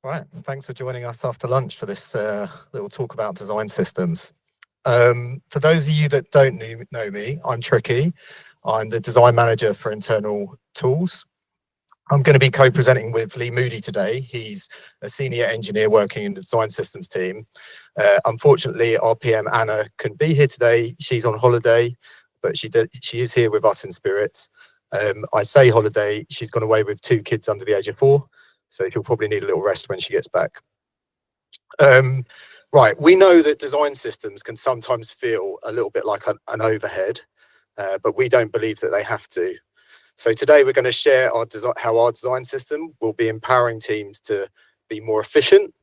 Right, thanks for joining us after lunch for this little talk about design systems. For those of you that don't know me, I'm Tricky. I'm the design manager for internal tools. I'm going to be co-presenting with Moody today. He's a senior engineer working in the design systems team. Unfortunately, our PM Anna couldn't be here today. She's on holiday, but she is here with us in spirit. I say holiday, she's gone away with 2 kids under the age of 4, so she'll probably need a little rest when she gets back. Right, we know that design systems can sometimes feel a little bit like an overhead, but we don't believe that they have to. So today we're going to share how our design system will be empowering teams to be more efficient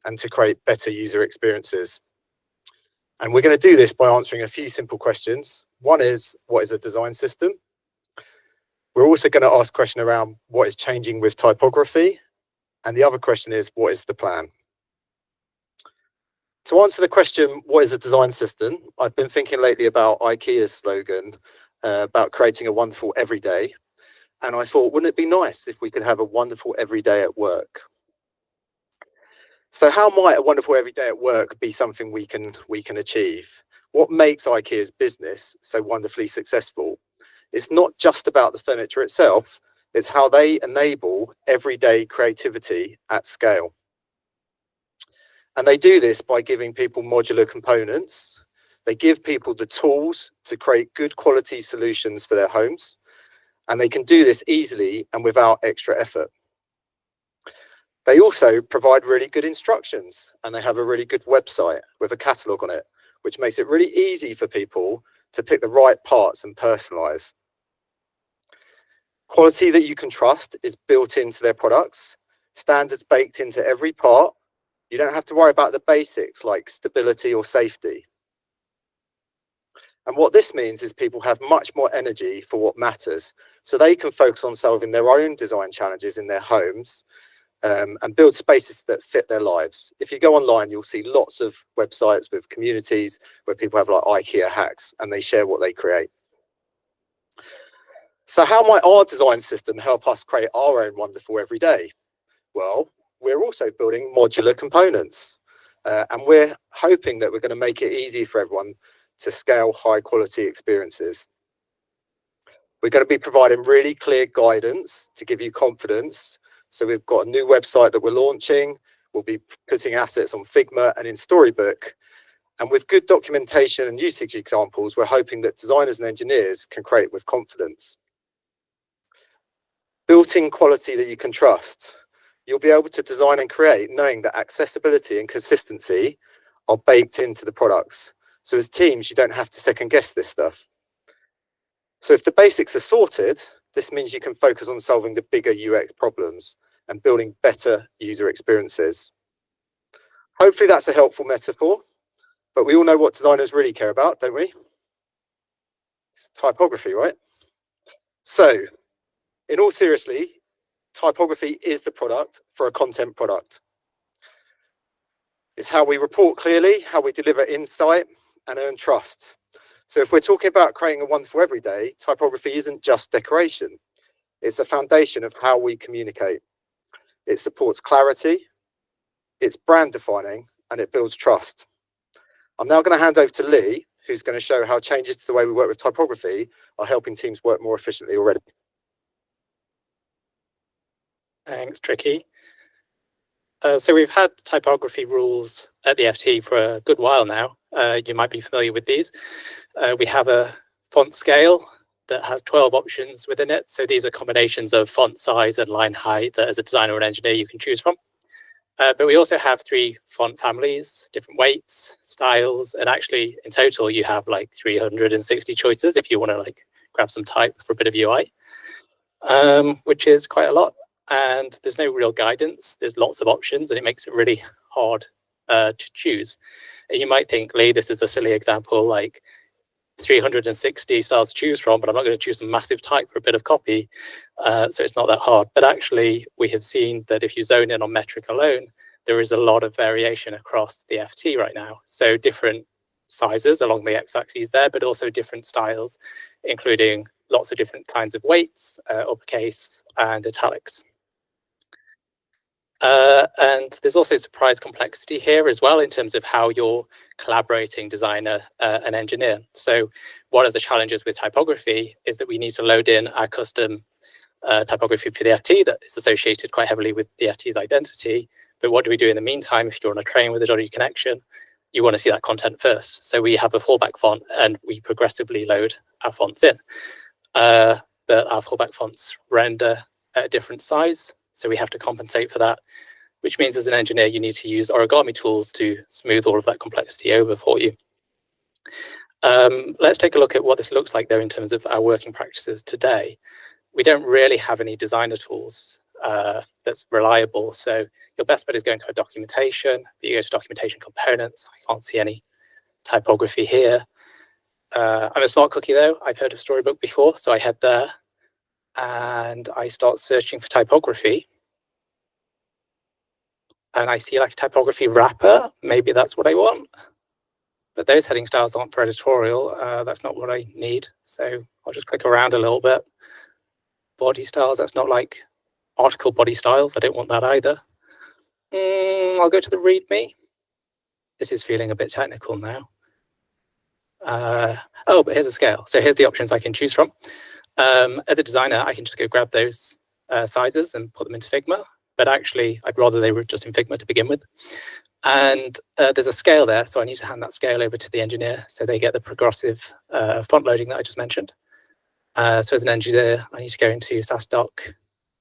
and to create better user experiences. And we're going to do this by answering a few simple questions. One is, what is a design system? We're also going to ask a question around what is changing with typography. And the other question is, what is the plan? To answer the question, what is a design system? I've been thinking lately about IKEA's slogan about creating a wonderful everyday. And I thought, wouldn't it be nice if we could have a wonderful everyday at work? So how might a wonderful everyday at work be something we can achieve? What makes IKEA's business so wonderfully successful? It's not just about the furniture itself, it's how they enable everyday creativity at scale. And they do this by giving people modular components. They give people the tools to create good quality solutions for their homes. And they can do this easily and without extra effort. They also provide really good instructions, and they have a really good website with a catalogue on it, which makes it really easy for people to pick the right parts and personalize. Quality that you can trust is built into their products, standards baked into every part. You don't have to worry about the basics like stability or safety. And what this means is people have much more energy for what matters, so they can focus on solving their own design challenges in their homes and build spaces that fit their lives. If you go online, you'll see lots of websites with communities where people have like IKEA hacks and they share what they create. So how might our design system help us create our own wonderful everyday? Well, we're also building modular components, and we're hoping that we're going to make it easy for everyone to scale high quality experiences. We're going to be providing really clear guidance to give you confidence. So we've got a new website that we're launching. We'll be putting assets on Figma and in Storybook. And with good documentation and usage examples, we're hoping that designers and engineers can create with confidence. Built-in quality that you can trust. You'll be able to design and create knowing that accessibility and consistency are baked into the products. So as teams, you don't have to second guess this stuff. So if the basics are sorted, this means you can focus on solving the bigger UX problems and building better user experiences. Hopefully that's a helpful metaphor, but we all know what designers really care about, don't we? It's typography, right? So in all seriousness, typography is the product for a content product. It's how we report clearly, how we deliver insight and earn trust. So if we're talking about creating a wonderful everyday, typography isn't just decoration. It's a foundation of how we communicate. It supports clarity, it's brand defining, and it builds trust. I'm now going to hand over to Lee, who's going to show how changes to the way we work with typography are helping teams work more efficiently already. Thanks, Tricky. So we've had typography rules at the FT for a good while now. You might be familiar with these. We have a font scale that has 12 options within it. So these are combinations of font size and line height that as a designer or an engineer you can choose from. But we also have 3 font families, different weights, styles, and actually in total you have like 360 choices if you want to like grab some type for a bit of UI, which is quite a lot. And there's no real guidance. There's lots of options and it makes it really hard to choose. And you might think, Lee, this is a silly example, like 360 styles to choose from, but I'm not going to choose a massive type for a bit of copy. So it's not that hard. But actually, we have seen that if you zone in on metric alone, there is a lot of variation across the FT right now. So different sizes along the x-axis there, but also different styles, including lots of different kinds of weights, uppercase and italics. And there's also surprise complexity here as well in terms of how you're collaborating designer and engineer. So one of the challenges with typography is that we need to load in our custom typography for the FT that is associated quite heavily with the FT's identity. But what do we do in the meantime if you're on a train with a dodgy connection? You want to see that content first. So we have a fallback font and we progressively load our fonts in. But our fallback fonts render at a different size. So we have to compensate for that, which means as an engineer, you need to use origami tools to smooth all of that complexity over for you. Let's take a look at what this looks like though in terms of our working practices today. We don't really have any designer tools that's reliable. So your best bet is going to a documentation. You go to documentation components. I can't see any typography here. I'm a smart cookie though. I've heard of Storybook before, so I head there and I start searching for typography. And I see like a typography wrapper. Maybe that's what I want. But those heading styles aren't for editorial. That's not what I need. So I'll just click around a little bit. Body styles, that's not like article body styles. I don't want that either. I'll go to the README. This is feeling a bit technical now. Oh, but here's a scale. So here's the options I can choose from. As a designer, I can just go grab those sizes and put them into Figma. But actually, I'd rather they were just in Figma to begin with. And there's a scale there, so I need to hand that scale over to the engineer so they get the progressive font loading that I just mentioned. So as an engineer, I need to go into SassDoc,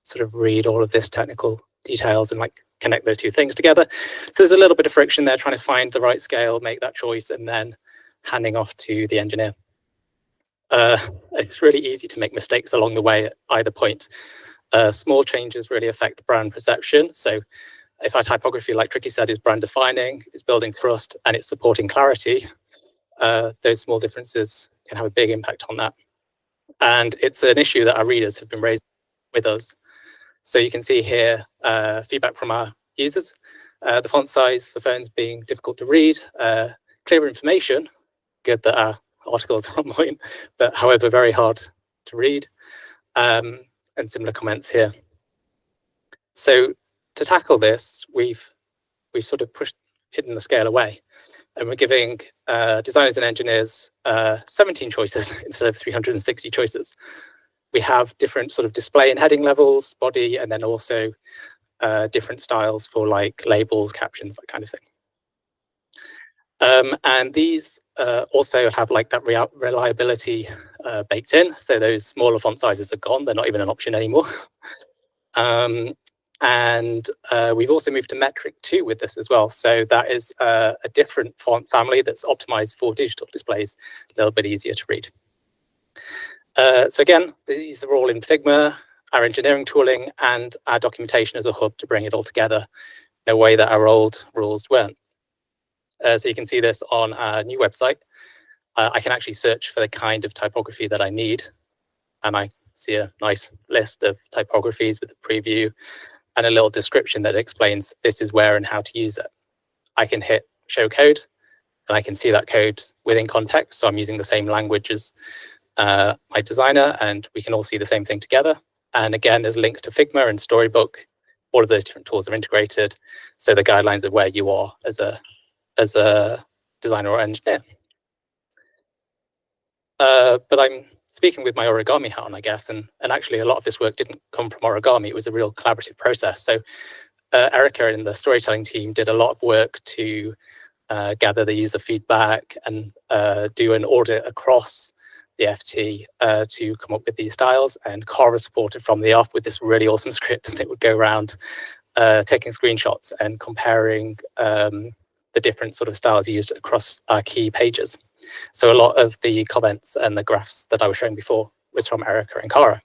sort of read all of this technical details and like connect those two things together. So there's a little bit of friction there trying to find the right scale, make that choice, and then handing off to the engineer. It's really easy to make mistakes along the way at either point. Small changes really affect brand perception. So if our typography, like Tricky said, is brand defining, it's building trust, and it's supporting clarity, those small differences can have a big impact on that. And it's an issue that our readers have been raising with us. So you can see here feedback from our users. The font size for phones being difficult to read, clear information, good that our articles are on point, but however, very hard to read, and similar comments here. So to tackle this, we've sort of hidden the scale away, and we're giving designers and engineers 17 choices instead of 360 choices. We have different sort of display and heading levels, body, and then also different styles for like labels, captions, that kind of thing. And these also have like that reliability baked in. So those smaller font sizes are gone. They're not even an option anymore. And we've also moved to metric 2 with this as well. So that is a different font family that's optimized for digital displays, a little bit easier to read. So again, these are all in Figma, our engineering tooling, and our documentation as a hub to bring it all together in a way that our old rules weren't. So you can see this on our new website. I can actually search for the kind of typography that I need, and I see a nice list of typographies with a preview and a little description that explains this is where and how to use it. I can hit show code, and I can see that code within context. So I'm using the same language as my designer, and we can all see the same thing together. And again, there's links to Figma and Storybook. All of those different tools are integrated, so the guidelines of where you are as a designer or engineer. But I'm speaking with my origami hat on, I guess, and actually a lot of this work didn't come from origami. It was a real collaborative process. So Erica in the storytelling team did a lot of work to gather the user feedback and do an audit across the FT to come up with these styles. And Cara supported from the off with this really awesome script that would go around taking screenshots and comparing the different sort of styles used across our key pages. So a lot of the comments and the graphs that I was showing before was from Erica and Cara.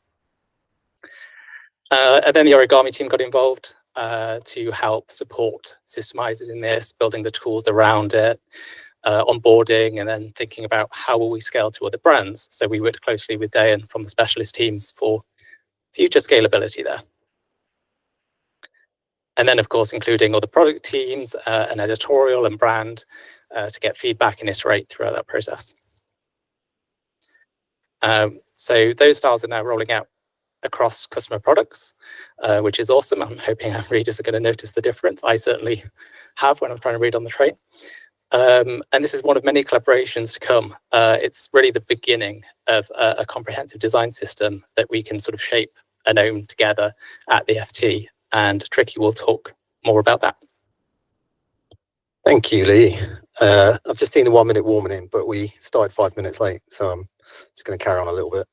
And then the origami team got involved to help support systemizing this, building the tools around it, onboarding, and then thinking about how will we scale to other brands. So we worked closely with Dayan from the specialist teams for future scalability there. And then, of course, including all the product teams and editorial and brand to get feedback and iterate throughout that process. So those styles are now rolling out across customer products, which is awesome. I'm hoping our readers are going to notice the difference. I certainly have when I'm trying to read on the train. And this is one of many collaborations to come. It's really the beginning of a comprehensive design system that we can sort of shape and own together at the FT. And Tricky will talk more about that. Thank you, Lee. I've just seen the 1 minute warming in, but we started 5 minutes late, so I'm just going to carry on a little bit.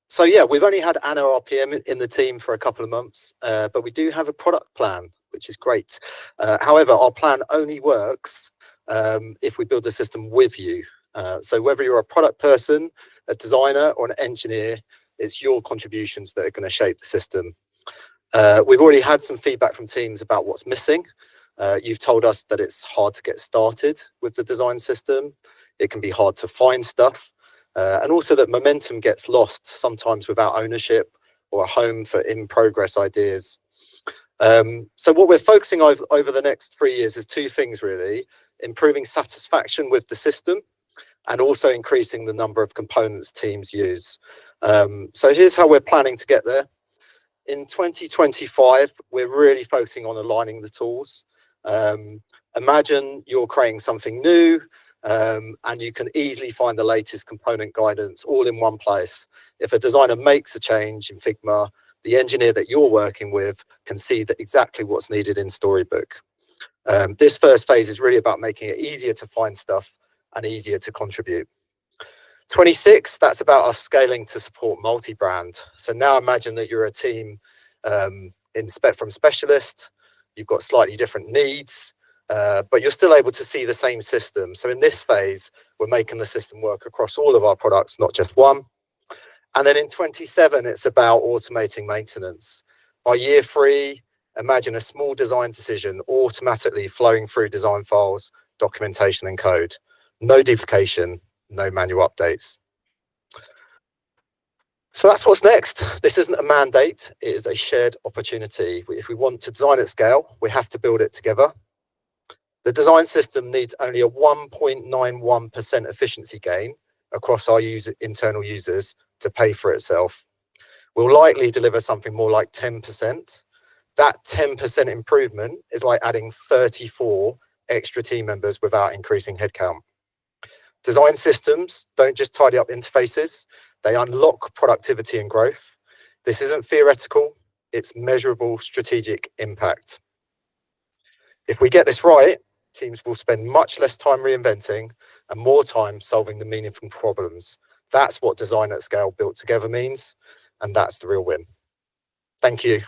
So yeah, we've only had Anna RPM in the team for a couple of months, but we do have a product plan, which is great. However, our plan only works if we build the system with you. So whether you're a product person, a designer, or an engineer, it's your contributions that are going to shape the system. We've already had some feedback from teams about what's missing. You've told us that it's hard to get started with the design system. It can be hard to find stuff. And also that momentum gets lost sometimes without ownership or a home for in-progress ideas. So what we're focusing over the next 3 years is two things really: improving satisfaction with the system and also increasing the number of components teams use. So here's how we're planning to get there. In 2025, we're really focusing on aligning the tools. Imagine you're creating something new, and you can easily find the latest component guidance all in one place. If a designer makes a change in Figma, the engineer that you're working with can see that exactly what's needed in Storybook. This first phase is really about making it easier to find stuff and easier to contribute. 26, that's about us scaling to support multi-brand. So now imagine that you're a team from specialist, you've got slightly different needs, but you're still able to see the same system. So in this phase, we're making the system work across all of our products, not just one. And then in 27, it's about automating maintenance. By year 3, imagine a small design decision automatically flowing through design files, documentation and code. No duplication, no manual updates. So that's what's next. This isn't a mandate, it is a shared opportunity. If we want to design at scale, we have to build it together. The design system needs only a 1.91% efficiency gain across our internal users to pay for itself. We'll likely deliver something more like 10%. That 10% improvement is like adding 34 extra team members without increasing headcount. Design systems don't just tidy up interfaces, they unlock productivity and growth. This isn't theoretical, it's measurable strategic impact. If we get this right, teams will spend much less time reinventing and more time solving the meaningful problems. That's what design at scale built together means, and that's the real win. Thank you.